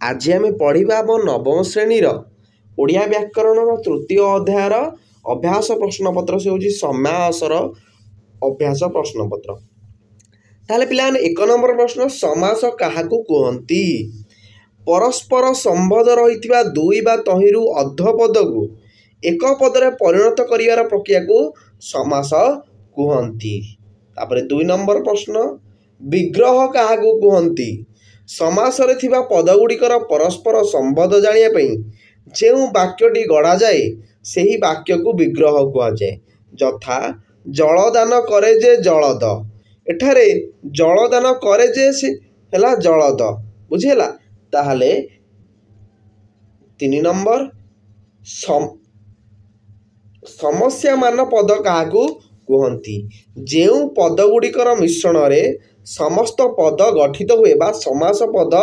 आज आम पढ़ा आम नवम श्रेणीर ओडिया व्याकरण तृतीय अध्यायर अभ्यास प्रश्नपत्र से हूँ समासर अभ्यास प्रश्नपत्र। ताहले पिलाने एक नंबर प्रश्न समास काहाकू कहती। परस्पर संबंध रही दुई बा तहिरु अध पद को एक पदरे परिणत करिवार प्रक्रिया को समास कहती। तापरे दुई नंबर प्रश्न विग्रह काहाकू कहती। समास रे थिबा पदगुड़िकर परस्पर संबंध जानिया पई जेउ वाक्यटी गढ़ा जाए सेही वाक्य को विग्रह कहुए। यथा जलदान करे जे जलद, एठारे जलदान करे जे हेला जलद, बुझेला। ताहले तीन नंबर समस्या मान पद काहाकू कहती। जेउ पदगुड़िकर मिश्रण रे समस्त पद गठित हुए बा समास पद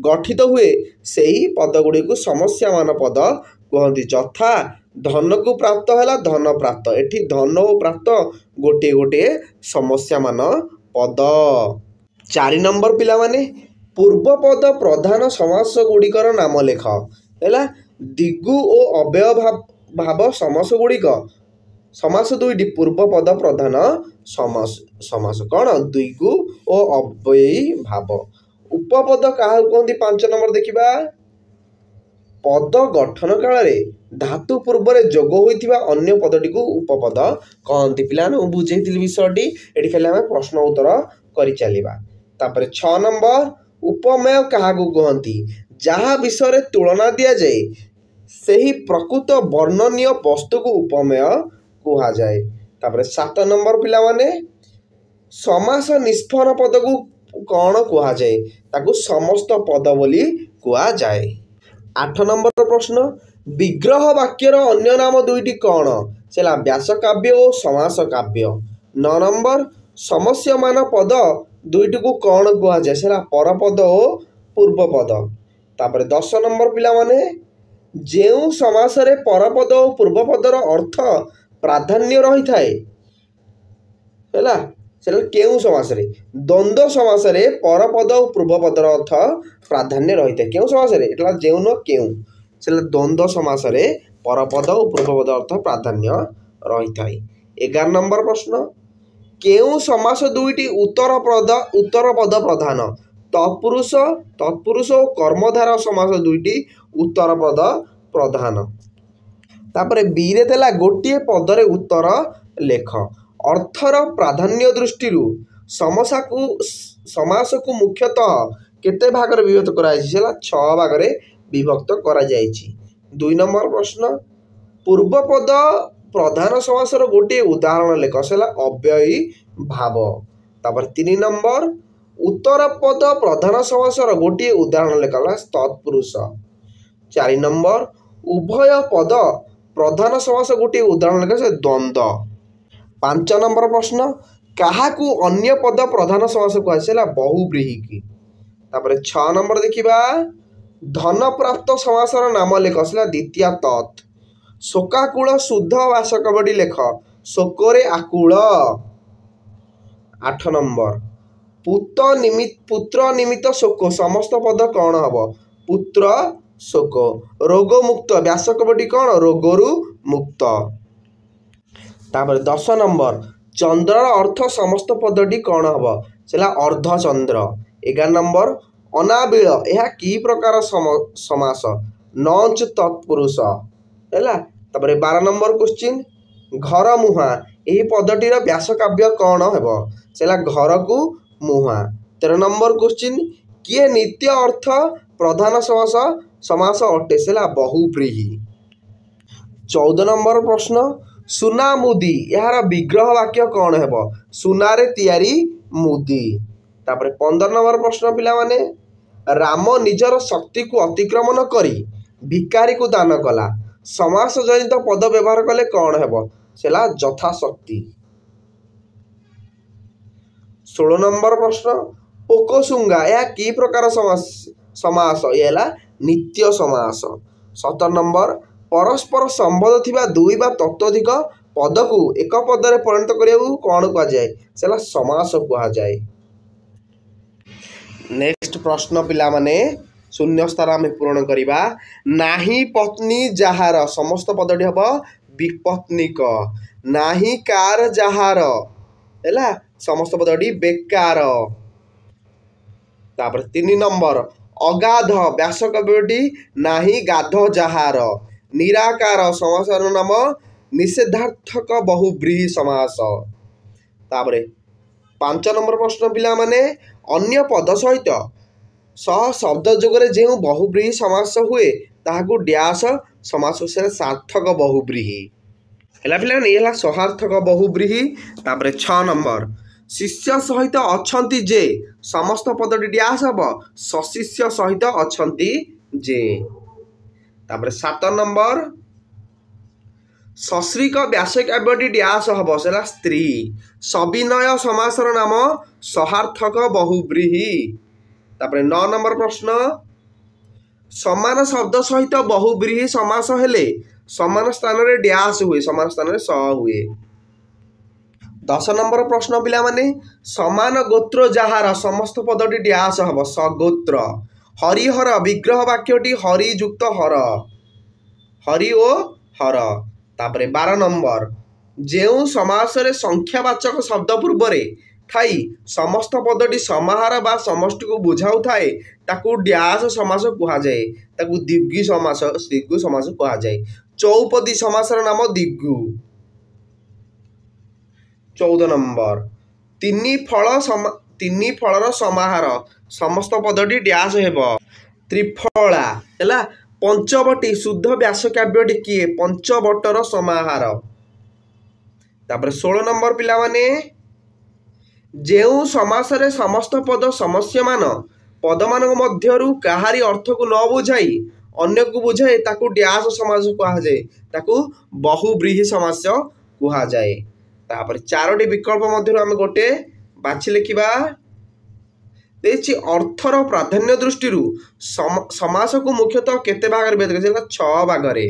गठित हुए सेही पदगुड़ी को समस्या मान पद कहती। यथा धन को प्राप्त है धन प्राप्त, एठी धन और प्राप्त गोटे गोटे समस्या मान पद। 4 नंबर पिला माने पूर्व पद प्रधान समास गुड़िकर नाम लेख है। दिगु और अव्यय भाव समास गुड़िक समास दुईटी पूर्व पद प्रधान समास कौन द्विगु और अव्ययी भाव। उपपद क्या कहते 5 नंबर देखिबा। पद गठन काल धातु पूर्व जोग होइथिबा अन्य पदटी को उपपद कहती। पिला बुझे विषयटी ये खाली आम प्रश्न उत्तर कर चलवा। तापर 6 नंबर उपमेय क्या कहती। जहाँ विषय तुलना दि जाए सही प्रकृत वर्णनीय वस्तु को उपमेय कहा जाए। तापर 7 नंबर पिला माने समास निष्फल पद को कौन कहा जाए, ताकू समस्त पद बोली कहा जाए। 8 नंबर प्रश्न विग्रह वाक्यर अन्य नाम दुईटी कौन, सेला व्यास काव्य और समास काव्य। 9 नंबर समस्या मान पद दुईटी को कौन कहा जाए, सेला परपद और पूर्वपद। तापर 10 नंबर पिला माने जेउ समास रे परपद और पूर्वपदर अर्थ प्राधान्य रही थाए हैला सेला केउ समास रे। द्वंद्व समास रे परपद और पूर्वपदर अर्थ प्राधान्य रही थाए। केउ समास रे एटला जेउ न केउ सेला द्वंद्व समास रे परपद और पूर्वपद अर्थ प्राधान्य रही थाए। 11 नंबर प्रश्न केउ समास दुईटी उत्तर पद प्रधान। तत्पुरुष और कर्मधार समास दुईटी उत्तर पद प्रधान। तापरे बी रे देला गोटे पदरे उत्तर लेख। अर्थर प्राधान्य दृष्टि समास को मुख्यतः केते भाग रे विभक्त करा जायछि, सेला 6 भाग रे विभक्त करा जायछि। 2 नंबर प्रश्न पूर्व पद प्रधान समास रो गोटे उदाहरण लेख, सेला अव्ययी भाव। तापर 3 नंबर उत्तर पद प्रधान समास रो गोटे उदाहरण लेख तत्पुरुष। 4 नंबर उभय पद प्रधान समास गोटे उदाहरण लेख से द्वंद्व। 5 नंबर प्रश्न काहाकू अन्य पद प्रधान समास कहला बहुब्रीहि। तापर 6 नंबर देखिबा धन प्राप्त समासर नाम लेख, सेला द्वितीय तत्। शोकाकूल शुद्ध वासकबडी लेख, शोकरे आकूल। 8 नंबर पुत्र निमित्त शोक समस्त पद कौन हम, पुत्र शोक। रोग मुक्त व्यासकबडी कौन रोगरु मुक्त। तापर 10 नंबर चंद्रर अर्थ समस्त पदटी कौन हम, सेला अर्धचंद्र। 11 नंबर अनाबिल यह की प्रकार समास नच तत्पुरुष हैला। तापर 12 नंबर क्वेश्चन घर मुहा यही पदटीर व्यासकाव्य कौन हेबो, सेला घर को मुहा। 13 नंबर क्वेश्चन किए नित्य अर्थ प्रधान समास अटे, सेला बहुब्रीहि। 14 नंबर प्रश्न सुना मुदी यार विग्रह वाक्य कौन हेबो, सुना रे तैयारी मुदी। तापर 15 नंबर प्रश्न पिला माने राम निजर शक्ति को अतिक्रमण करी भिकारी को दान कला, समास जनित पद व्यवहार कले कौन हेबो, सेला यथाशक्ति। 16 नंबर प्रश्न पोकोसुंगा यह की प्रकार समास यला नित्य समास। 17 नंबर परस्पर संबंध थिबा दुई बा तत्वधिक पद को एक पदरे परिणत करिया कौन कहा जाए, सेला समास कहा जाए। नेक्स्ट प्रश्न पिला माने शून्य स्थान आम पूरण करवा नाही पत्नी जार समस्त पदटी हम विपत्निक नाही कार जार है समस्त पदटी बेकार तापर 3 नंबर अगाध व्यास कव्यटी नाही गाध जार निराकार समासर नाम निषेधार्थक बहुब्रीहि समास तापर 5 नंबर प्रश्न पिला माने अन्य पद सहित सह शब्द जोगरे जो बहुब्रीहि समास हुए ताहाकू डैश समास से सार्थक बहुब्रीहि है पिला सहार्थक बहुब्रीहि तापर 6 नंबर शिष्य सहित अछंती जे समस्त पदटी डैश हम सशिष्य सहित अछंती जे तापर 7 नंबर सश्रिक व्यास काव्यटी डैश हम से स्त्री सविनय समासर नाम सहार्थक बहुब्रीहि तापर 9 नंबर प्रश्न समान शब्द सहित बहुब्रीहि समास हेले समान स्थान रे डैश हुए समान स्थान रे स हुए 10 नंबर प्रश्न पिला माने समान गोत्र जहार समस्त पदटी डैश हम सगोत्र हरिहर विग्रह वाक्यटी हरि युक्त हर हरि ओ हर तापर 12 नंबर जो समास रे संख्यावाचक शब्द पूर्व थाई समस्त पदटी समाहार बा समष्टि को बुझाऊ थाए ताकू डैश समास कहा जाए ताकू दिग्गु समास कहा जाए चौपदी समासर नाम दिग्गु 14 नंबर तीन फलर समाहार समस्त पदटी डैश हेब त्रिफला है पंचवटी शुद्ध व्यास काव्यटी किए पंचवटर समाहार तापर 16 नंबर पिला माने जेउ समास रे समस्त पद समस्यमान पद मान मध्यरु काहारी अर्थ को न बुझाई अन्य को बुझाए ताकू डैश समास कहा जाए ताकू बहुब्रीहि समास कहा जाए तापर 4टी विकल्प मध्यरु आमे गोटे बाछि लेखिबा देछि अर्थर प्राधान्य दृष्टि समास को मुख्यतः केते भाग रे भेद 6 भाग रे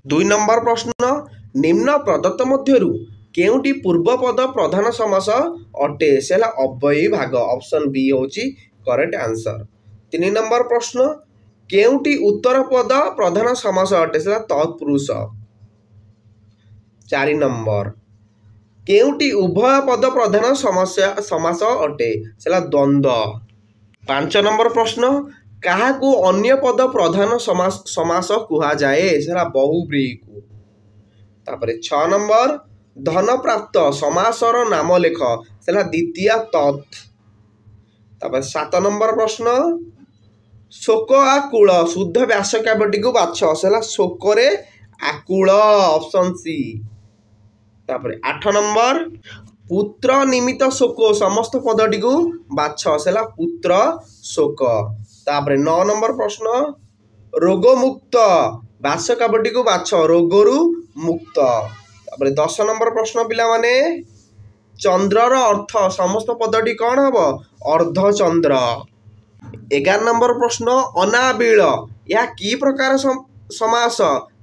2 नंबर प्रश्न निम्न प्रदत्त मध्यरु केउटी पूर्व पद प्रधान समास अटे से अव्ययी भाग ऑप्शन बी होची करेक्ट आंसर 3 नंबर प्रश्न केउटी उत्तर पद प्रधान समास अटे से तत्पुरुष 4 नंबर केउटी उभय पद प्रधान समास अटे से द्वंद्व 5 नंबर प्रश्न काहाकू अन्य पद प्रधान समास कहा जाए से बहुब्रीहि को तापर 6 नंबर धन प्राप्त समासर नाम लेख से द्वितीय तत् तापर 7 नंबर प्रश्न शोक आकूल शुद्ध व्यास काव्यटी को बाछ से शोकरे आकूल ऑप्शन सी तापर 8 नंबर पुत्र निमित्त शोक समस्त पदटी को बाछ से पुत्र शोक तापर 9 नंबर प्रश्न रोग मुक्त व्यास काव्यटी को बाछ रोगरु मुक्त तापर 10 नंबर प्रश्न पिला माने चंद्रर अर्थ समस्त पदटी कौन हम अर्धचंद्र 11 नंबर प्रश्न अनाबिल या की प्रकार समास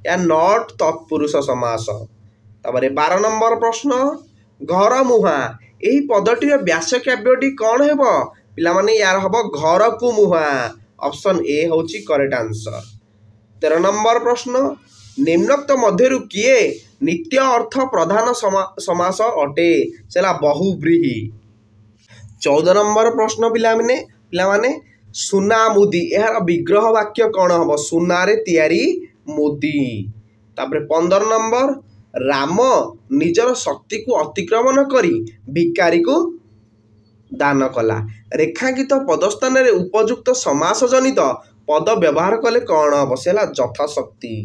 या नॉट तत्पुरुष समास तापर 12 नंबर प्रश्न घर मुहा यही पदटी व्यास काव्यटी कौन हेब पिला माने यार हम घर को मुहा ऑप्शन ए होची करेक्ट आंसर 13 नंबर प्रश्न निम्नोक्त मध्यरु किए नित्य अर्थ प्रधान समास अटे से बहुब्रीहि 14 नंबर प्रश्न पिला माने सुना मुदी यार विग्रह वाक्य कौन हम सुना रे तैयारी मुदी तापर 15 नंबर राम निजर शक्ति को अतिक्रमण करी भिकारी को दान कला रेखांकित पदस्थान रे उपयुक्त समास जनित पद व्यवहार कले कौन हम से यथाशक्ति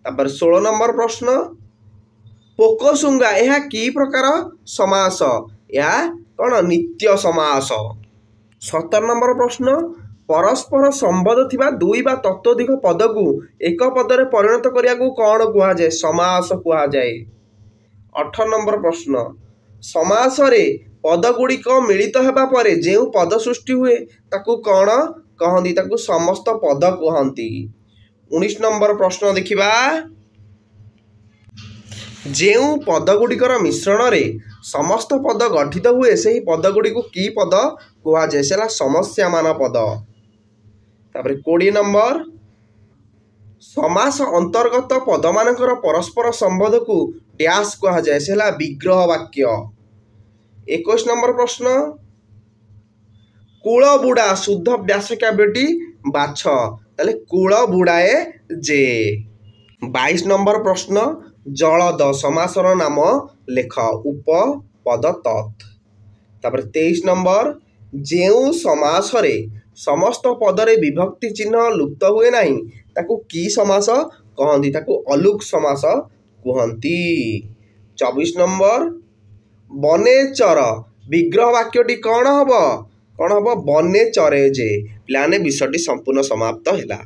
तापर 16 नंबर प्रश्न पोकोसुंगा यह की प्रकार समास या कौन नित्य समास 17 नंबर प्रश्न परस्पर संबंध थिबा दुई बा तत्वधिक पद को एक पद रे परिणत करिया को कौन कहा जाए समास कहा जाए 18 नंबर प्रश्न समास रे पद गुड़िक मिलित हेबा परे जेउ पद सृष्टि हुए ताकू कौन कहंती ताकू समस्त पद कहंती 19 नंबर प्रश्न देखिबा जेउ पद गुड़िकर मिश्रण रे समस्त पद गठित हुए से ही पद गुड़ी को की पद कहा जाए से समस्या मान पद तापर 20 नंबर समास अंतर्गत पदमानकर परस्पर संबंध को डैश कहा जाए से हला विग्रह वाक्य। 21 नंबर प्रश्न कूल बुड़ा शुद्ध व्यासकाव्यटी बाछ ताले कूल बुड़ाए जे। 22 नंबर प्रश्न जलद समासर नाम लेख उपपद तत्। तापर 23 नंबर जेउ समासरे समस्त पदरे विभक्ति चिन्ह लुप्त हुए नहीं ताकू की समास कहती ताकू अलुक समास कहती। 24 नंबर बने चर विग्रह वाक्यटी कौन हम बने चरे जे। प्लाने विषयटी संपूर्ण समाप्त है।